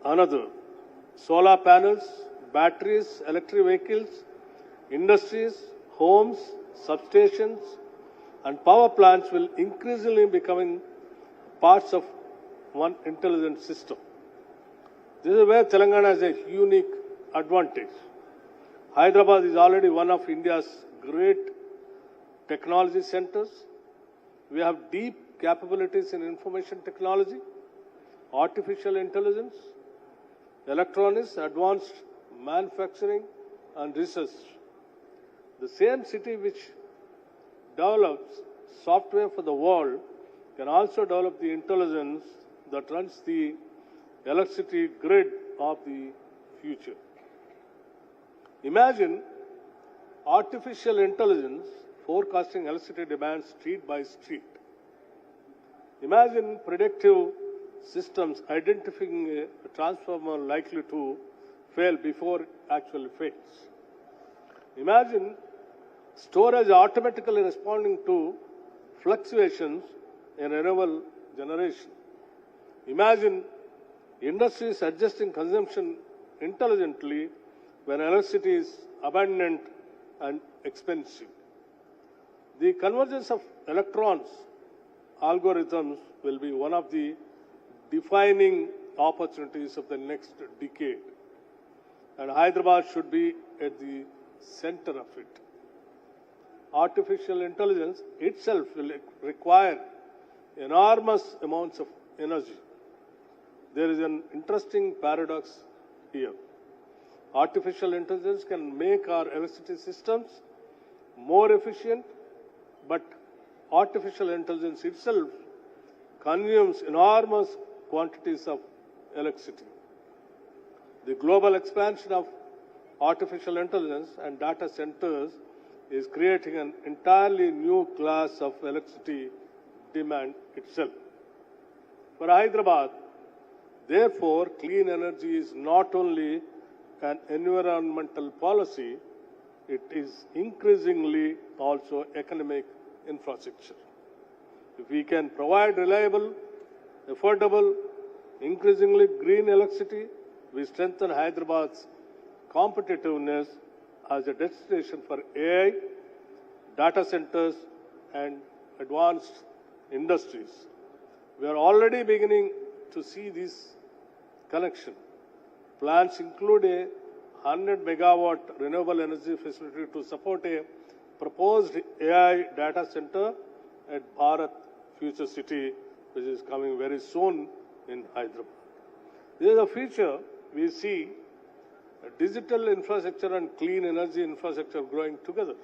another. Solar panels, batteries, electric vehicles, industries, homes, substations, and power plants will increasingly becoming parts of one intelligent system. This is where Telangana has a unique advantage. Hyderabad is already one of India's great technology centers. We have deep capabilities in information technology, artificial intelligence, electronics, advanced manufacturing, and research. The same city which develops software for the world can also develop the intelligence that runs the electricity grid of the future. Imagine artificial intelligence forecasting electricity demand street by street. Imagine predictive systems identifying a transformer likely to fail before it actually fails. Imagine storage automatically responding to fluctuations in renewable generation. Imagine industries adjusting consumption intelligently when electricity is abundant and expensive. The convergence of electrons algorithms will be one of the defining opportunities of the next decade. And Hyderabad should be at the center of it. Artificial intelligence itself will require enormous amounts of energy. There is an interesting paradox here. Artificial intelligence can make our electricity systems more efficient, but artificial intelligence itself consumes enormous quantities of electricity. The global expansion of artificial intelligence and data centers is creating an entirely new class of electricity demand itself. For Hyderabad, therefore, clean energy is not only an environmental policy, it is increasingly also economic infrastructure. If we can provide reliable, affordable, increasingly green electricity, we strengthen Hyderabad's competitiveness as a destination for AI, data centers, and advanced industries. We are already beginning to see this connection. Plans include a 100 megawatt renewable energy facility to support a proposed AI data center at Bharat Future City, which is coming very soon in Hyderabad. This is a future we see digital infrastructure and clean energy infrastructure growing together.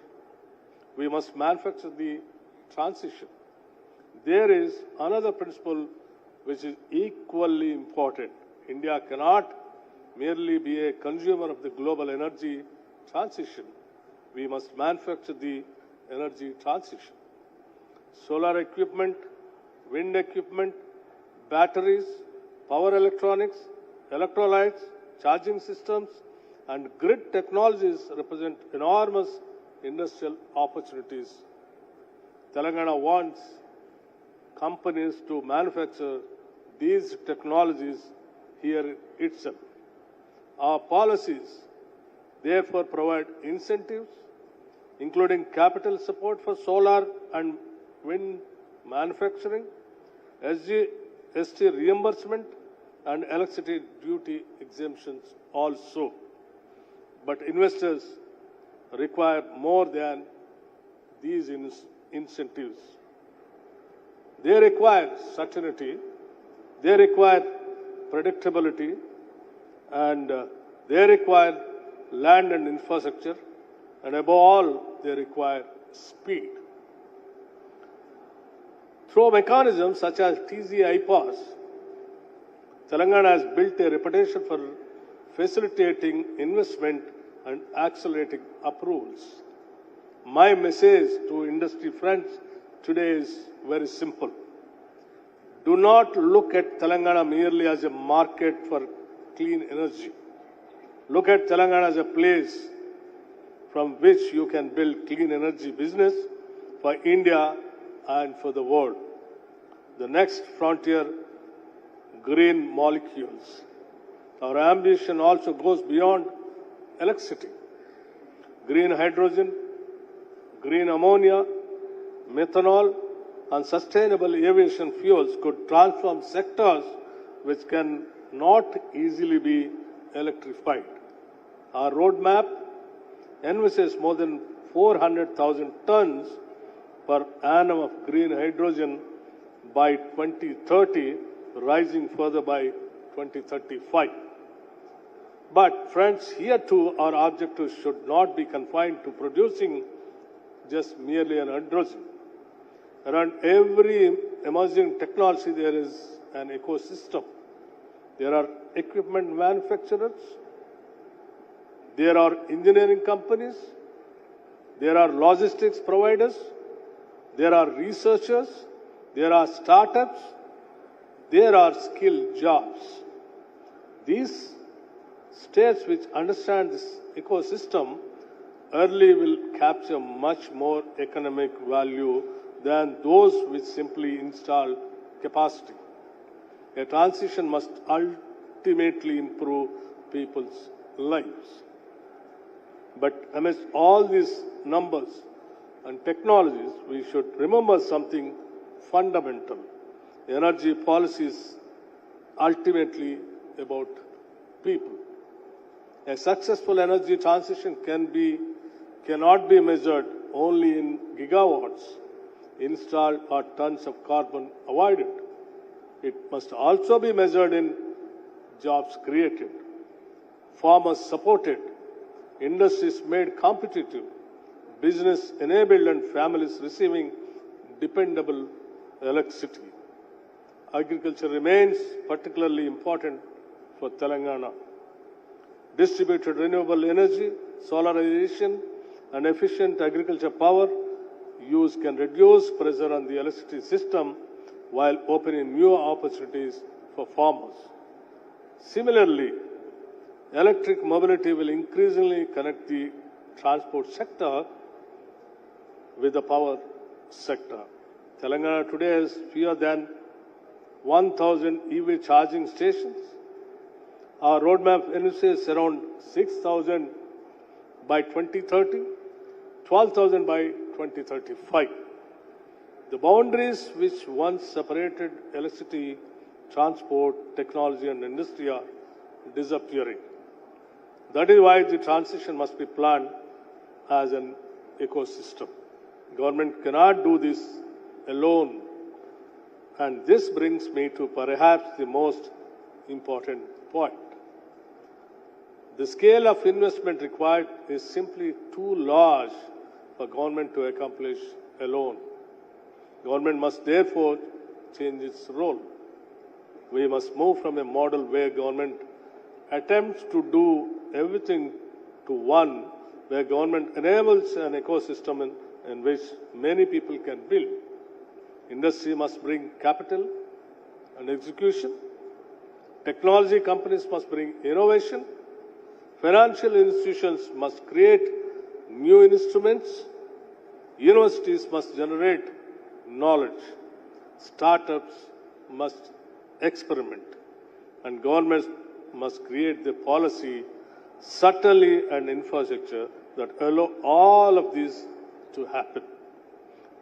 We must manufacture the transition. There is another principle which is equally important. India cannot merely be a consumer of the global energy transition. We must manufacture the energy transition. Solar equipment, wind equipment, batteries, power electronics, electrolytes, charging systems, and grid technologies represent enormous industrial opportunities. Telangana wants companies to manufacture these technologies here itself. Our policies therefore provide incentives, including capital support for solar and wind manufacturing, ST reimbursement, and electricity duty exemptions also. But investors require more than these incentives. They require certainty, they require predictability, and they require land and infrastructure, and above all, they require speed. Through mechanisms such as TZ-IPAS, Telangana has built a reputation for facilitating investment and accelerating approvals. My message to industry friends today is very simple. Do not look at Telangana merely as a market for clean energy. Look at Telangana as a place from which you can build clean energy business for India and for the world. The next frontier, green molecules. Our ambition also goes beyond electricity. Green hydrogen, green ammonia, methanol, and sustainable aviation fuels could transform sectors which can not easily be electrified. Our roadmap envisages more than 400,000 tons per annum of green hydrogen by 2030, rising further by 2035. But friends, here too our objectives should not be confined to producing just merely an hydrogen. Around every emerging technology there is an ecosystem. There are equipment manufacturers, there are engineering companies, there are logistics providers, there are researchers, there are startups, there are skilled jobs. These states which understand this ecosystem early will capture much more economic value than those which simply install capacity. A transition must ultimately improve people's lives. But amidst all these numbers and technologies, we should remember something fundamental. Energy policy is ultimately about people. A successful energy transition cannot be measured only in gigawatts installed or tons of carbon avoided. It must also be measured in jobs created, farmers supported, industries made competitive, business enabled, and families receiving dependable electricity. Agriculture remains particularly important for Telangana. Distributed renewable energy, solarization, and efficient agriculture power use can reduce pressure on the electricity system while opening new opportunities for farmers. Similarly, electric mobility will increasingly connect the transport sector with the power sector. Telangana today has fewer than 1,000 EV charging stations. Our roadmap envisages around 6,000 by 2030, 12,000 by 2035. The boundaries which once separated electricity, transport, technology, and industry are disappearing. That is why the transition must be planned as an ecosystem. Government cannot do this alone. And this brings me to perhaps the most important point. The scale of investment required is simply too large for government to accomplish alone. Government must therefore change its role. We must move from a model where government attempts to do everything to one where government enables an ecosystem in which many people can build. Industry must bring capital and execution. Technology companies must bring innovation. Financial institutions must create new instruments. Universities must generate knowledge. Startups must experiment. And governments must create the policy, subtly, and infrastructure that allow all of these to happen.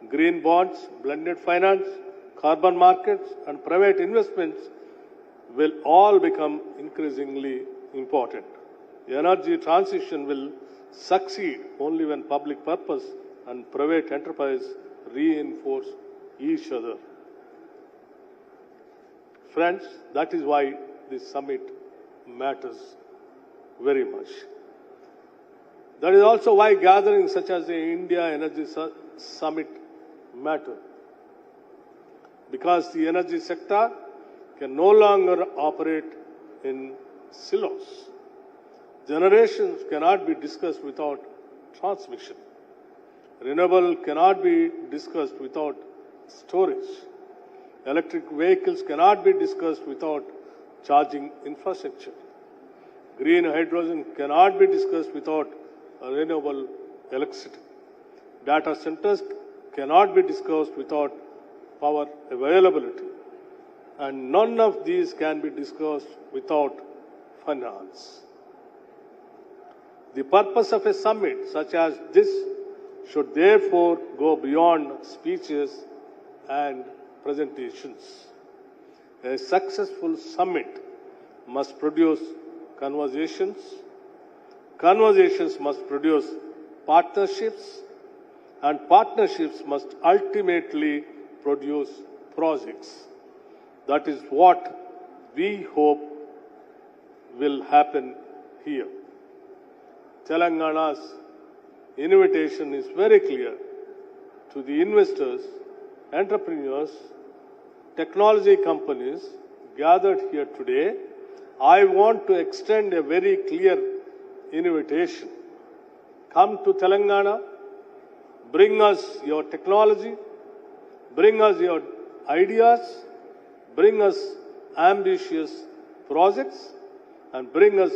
Green bonds, blended finance, carbon markets, and private investments will all become increasingly important. The energy transition will succeed only when public purpose and private enterprise reinforce each other. Friends, that is why this summit matters very much. That is also why gatherings such as the India Energy Summit matter. Because the energy sector can no longer operate in silos. Generations cannot be discussed without transmission. Renewable cannot be discussed without storage. Electric vehicles cannot be discussed without charging infrastructure. Green hydrogen cannot be discussed without renewable electricity. Data centers cannot be discussed without power availability. And none of these can be discussed without finance. The purpose of a summit such as this should therefore go beyond speeches and presentations. A successful summit must produce conversations. Conversations must produce partnerships, and partnerships must ultimately produce projects. That is what we hope will happen here. Telangana's invitation is very clear to the investors, entrepreneurs, technology companies gathered here today. I want to extend a very clear invitation. Come to Telangana, bring us your technology, bring us your ideas, bring us ambitious projects, and bring us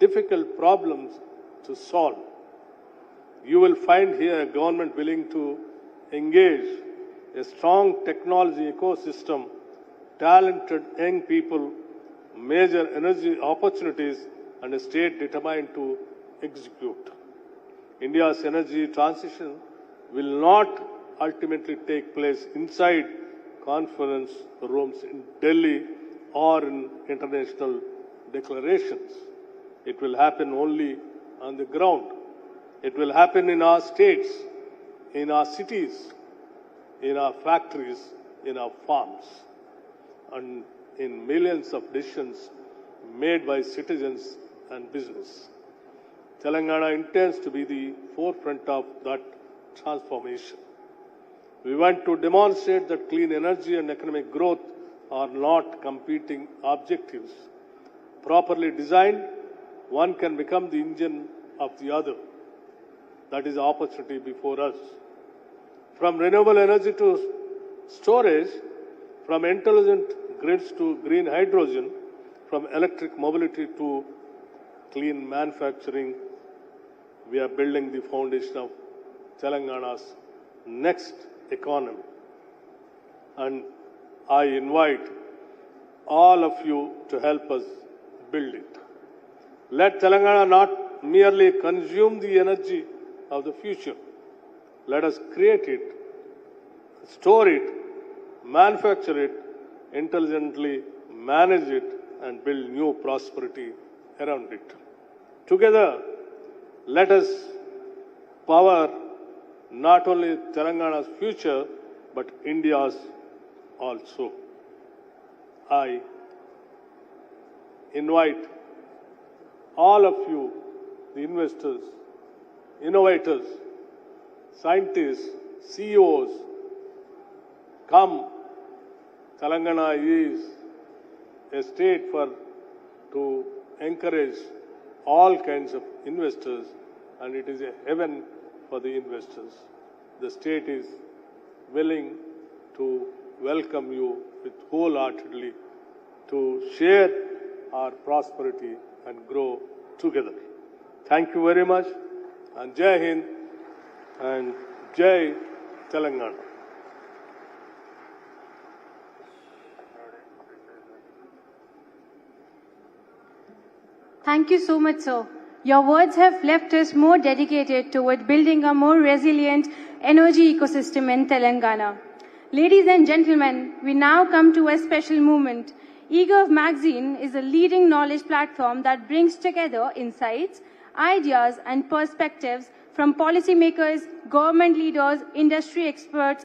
difficult problems to solve. You will find here a government willing to engage a strong technology ecosystem, talented young people, major energy opportunities, and a state determined to execute. India's energy transition will not ultimately take place inside conference rooms in Delhi or in international declarations. It will happen only on the ground. It will happen in our states, in our cities, in our factories, in our farms, and in millions of decisions made by citizens and business. Telangana intends to be the forefront of that transformation. We want to demonstrate that clean energy and economic growth are not competing objectives. Properly designed, one can become the engine of the other. That is the opportunity before us. From renewable energy to storage, from intelligent grids to green hydrogen, from electric mobility to clean manufacturing, we are building the foundation of Telangana's next economy. And I invite all of you to help us build it. Let Telangana not merely consume the energy of the future. Let us create it, store it, manufacture it, intelligently manage it, and build new prosperity around it. Together, let us power not only Telangana's future, but India's also. I invite all of you, the investors, innovators, scientists, CEOs, come. Telangana is a state to encourage all kinds of investors, and it is a heaven for the investors. The state is willing to welcome you with wholeheartedly to share our prosperity and grow together. Thank you very much, and Jai Hind and Jai Telangana. Thank you so much, sir. Your words have left us more dedicated toward building a more resilient energy ecosystem in Telangana. Ladies and gentlemen, we now come to a special moment. eGov magazine is a leading knowledge platform that brings together insights, ideas, and perspectives from policymakers, government leaders, industry experts,